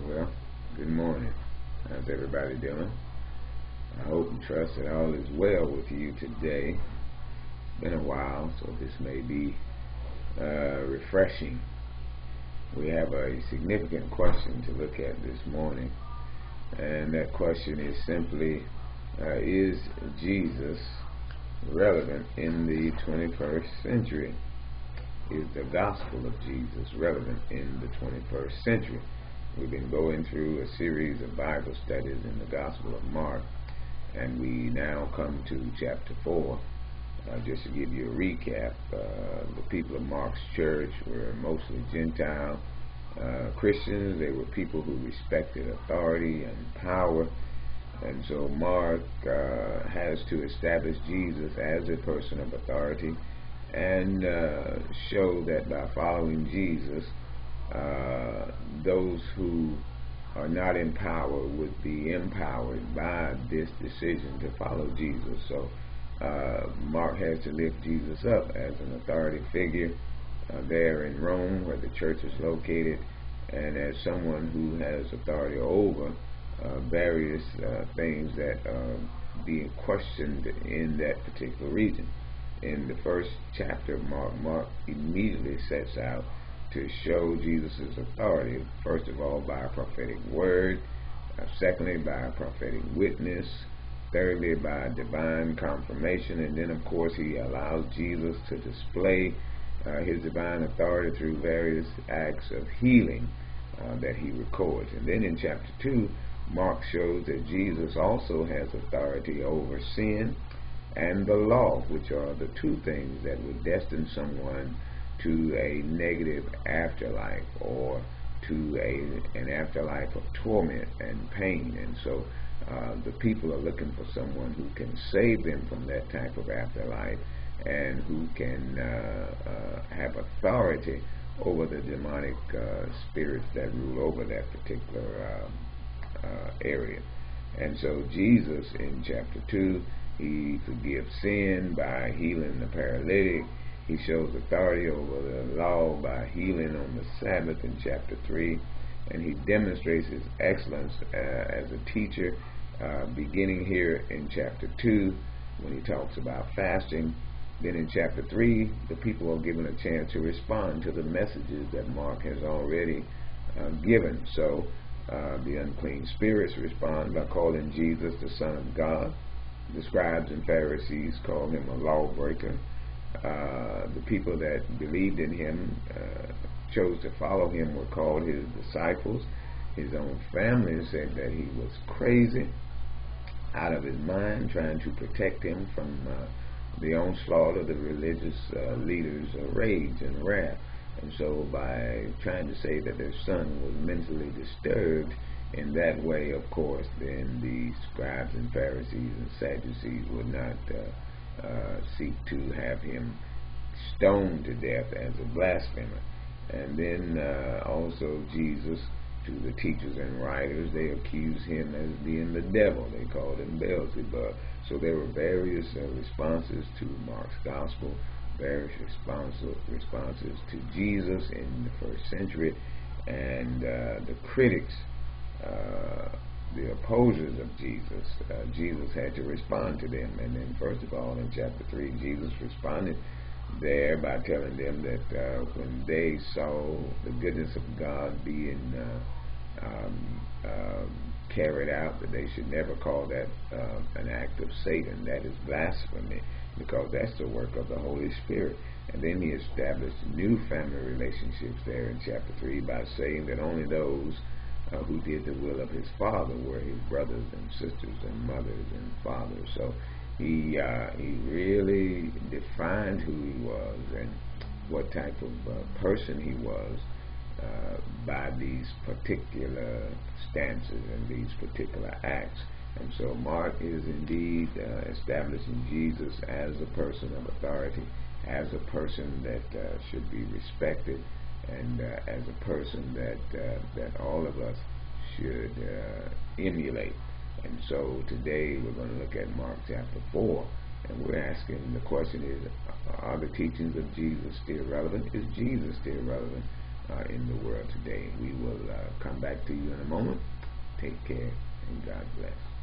Well, good morning. How's everybody doing? I hope and trust that all is well with you today. It's been a while, so this may be refreshing. We have a significant question to look at this morning, and that question is simply, is Jesus relevant in the 21st century? Is the gospel of Jesus relevant in the 21st century? We've been going through a series of Bible studies in the Gospel of Mark, and we now come to chapter 4. Just to give you a recap, the people of Mark's church were mostly Gentile Christians. They were people who respected authority and power, and so Mark has to establish Jesus as a person of authority and show that by following Jesus, those who are not in power would be empowered by this decision to follow Jesus. So Mark has to lift Jesus up as an authority figure there in Rome, where the church is located, and as someone who has authority over various things that are being questioned in that particular region. In the first chapter of Mark immediately sets out to show Jesus' authority, first of all by a prophetic word, secondly by a prophetic witness, thirdly by divine confirmation, and then of course he allows Jesus to display his divine authority through various acts of healing that he records. And then in chapter 2, Mark shows that Jesus also has authority over sin and the law, which are the two things that would destine someone to a negative afterlife, or to an afterlife of torment and pain. And so the people are looking for someone who can save them from that type of afterlife, and who can have authority over the demonic spirits that rule over that particular area. And so Jesus, in chapter 2, he forgives sin by healing the paralytic. He shows authority over the law by healing on the Sabbath in chapter 3. And he demonstrates his excellence as a teacher, beginning here in chapter 2 when he talks about fasting. Then in chapter 3, the people are given a chance to respond to the messages that Mark has already given. So the unclean spirits respond by calling Jesus the Son of God. The scribes and Pharisees call him a lawbreaker. The people that believed in him, chose to follow him, were called his disciples. His own family said that he was crazy, out of his mind, trying to protect him from the onslaught of the religious leaders' rage and wrath. And so by trying to say that their son was mentally disturbed in that way, of course, then the scribes and Pharisees and Sadducees would not seek to have him stoned to death as a blasphemer. And then also Jesus, to the teachers and writers, they accuse him as being the devil. They called him Beelzebub. So there were various responses to Mark's gospel, various responses to Jesus in the first century, and the critics, the opposers of Jesus, Jesus had to respond to them. And then first of all, in chapter 3, Jesus responded there by telling them that when they saw the goodness of God being carried out, that they should never call that an act of Satan. That is blasphemy, because that's the work of the Holy Spirit. And then he established new family relationships there in chapter 3 by saying that only those who did the will of his Father were his brothers and sisters and mothers and fathers. So he really defined who he was and what type of person he was by these particular stances and these particular acts. And so Mark is indeed establishing Jesus as a person of authority, as a person that should be respected, and as a person that all of us should emulate. And so today we're going to look at Mark chapter 4, and we're asking, the question is, are the teachings of Jesus still relevant? Is Jesus still relevant in the world today? We will come back back to you in a moment. Take care, and God bless.